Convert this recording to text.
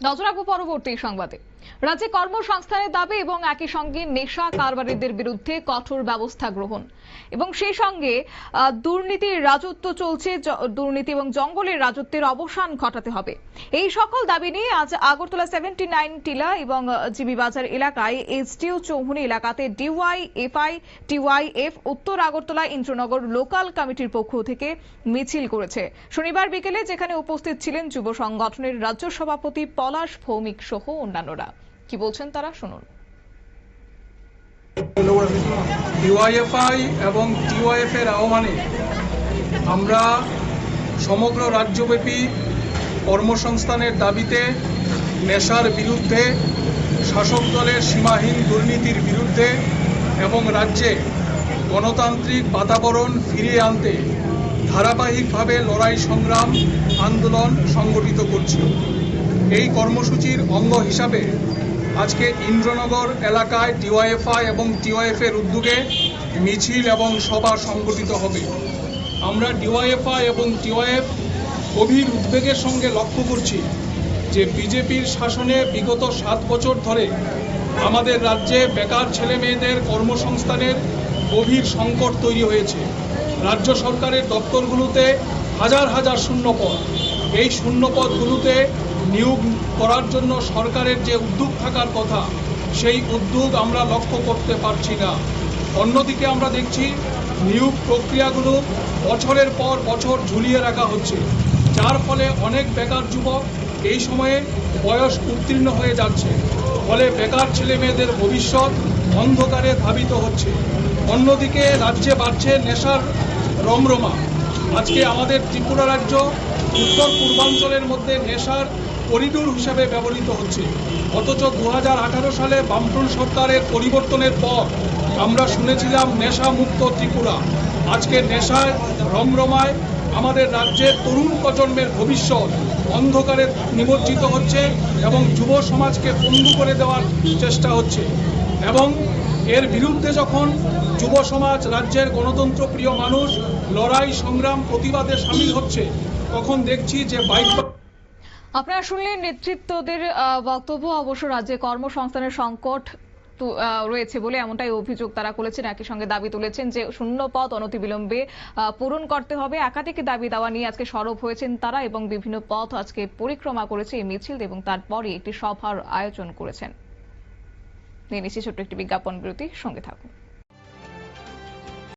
নজর রাখবো পরবর্তী সংবাদে। রাজ্যে কর্মসংস্থানের দাবি এবং একই সঙ্গে নেশা কারবারিদের বিরুদ্ধে কঠোর ব্যবস্থা গ্রহণ এবং সেই সঙ্গে দুর্নীতির রাজত্ব চলছে, দুর্নীতি এবং জঙ্গলের রাজত্বের অবসান ঘটাতে হবে। এই সকল দাবি নিয়ে আজ আগরতলা 79 টিলা এবং জিবি বাজার এলাকায় এসডিও চৌমুহনী এলাকাতে ডিওয়াইএফআই টিওয়াইএফ উত্তর আগরতলা ইন্দ্রনগর লোকাল কমিটির পক্ষ থেকে মিছিল করেছে শনিবার বিকেলে, যেখানে উপস্থিত ছিলেন যুব সংগঠনের রাজ্য সভাপতি পলাশ ভৌমিক সহ অন্যান্যরা। কি বলছেন তারা, শুনুন। ডিওয়াইএফআই এবং টিওয়াইএফ এর আহ্বানে আমরা সমগ্র রাজ্যব্যাপী কর্মসংস্থানের দাবিতে, নেশার বিরুদ্ধে, শাসক দলের সীমাহীন দুর্নীতির বিরুদ্ধে এবং রাজ্যে গণতান্ত্রিক বাতাবরণ ফিরিয়ে আনতে ধারাবাহিকভাবে লড়াই সংগ্রাম আন্দোলন সংগঠিত করছি। এই কর্মসূচির অঙ্গ হিসাবে আজকে ইন্দ্রনগর এলাকায় ডিওয়াইএফআই এবং টিওয়াইএফ এর উদ্যোগে মিছিল এবং সভা সংগঠিত হবে। আমরা ডিওয়াইএফআই এবং টিওয়াইএফ গভীর উদ্বেগের সঙ্গে লক্ষ্য করছি যে বিজেপির শাসনে বিগত 7 বছর ধরে আমাদের রাজ্যে বেকার ছেলে মেয়েদের কর্মসংস্থানের গভীর সংকট তৈরি হয়েছে। রাজ্য সরকারের দপ্তরগুলোতে হাজার হাজার শূন্যপদ, এই শূন্যপদগুলোতে নিয়োগ করার জন্য সরকারের যে উদ্যোগ থাকার কথা, সেই উদ্যোগ আমরা লক্ষ্য করতে পারছি না। অন্যদিকে আমরা দেখছি নিয়োগ প্রক্রিয়াগুলো বছরের পর বছর ঝুলিয়ে রাখা হচ্ছে, যার ফলে অনেক বেকার যুবক এই সময়ে বয়স উত্তীর্ণ হয়ে যাচ্ছে, ফলে বেকার ছেলে মেয়েদের ভবিষ্যৎ অন্ধকারে ধাবিত হচ্ছে। অন্যদিকে রাজ্যে বাড়ছে নেশার রমরমা। আজকে আমাদের ত্রিপুরা রাজ্য উত্তর পূর্বাঞ্চলের মধ্যে নেশার করিডোর হিসেবে ব্যবহৃত হচ্ছে, অথচ 2018 সালে বামফ্রন্ট সরকারের পরিবর্তনের পর আমরা শুনেছিলাম নেশা মুক্ত ত্রিপুরা। আজকে নেশায় রমরমায় আমাদের রাজ্যের তরুণ প্রজন্মের ভবিষ্যৎ অন্ধকারে নিমজ্জিত হচ্ছে এবং যুব সমাজকে পঙ্গু করে দেওয়ার চেষ্টা হচ্ছে। এবং এর বিরুদ্ধে যখন যুব সমাজ, রাজ্যের গণতন্ত্র প্রিয় মানুষ লড়াই সংগ্রাম প্রতিবাদে সামিল হচ্ছে, তখন দেখছি যে আপনারা শুনলেন নেতৃত্বদের বক্তব্য। অবশ্য রাজ্যে কর্মসংস্থানের সংকট রয়েছে বলে এমনটাই অভিযোগ তারা করেছেন। একই সঙ্গে দাবি তুলেছেন যে শূন্য পদ অনতিবিলম্বে পূরণ করতে হবে। একাধিক দাবি দাওয়া নিয়ে আজকে সরব হয়েছেন তারা এবং বিভিন্ন পথ আজকে পরিক্রমা করেছে এই মিছিল এবং তারপরে একটি সভার আয়োজন করেছেন। নিয়ে নিচ্ছি ছোট্ট একটি বিজ্ঞাপন বিরতি, সঙ্গে থাকুন।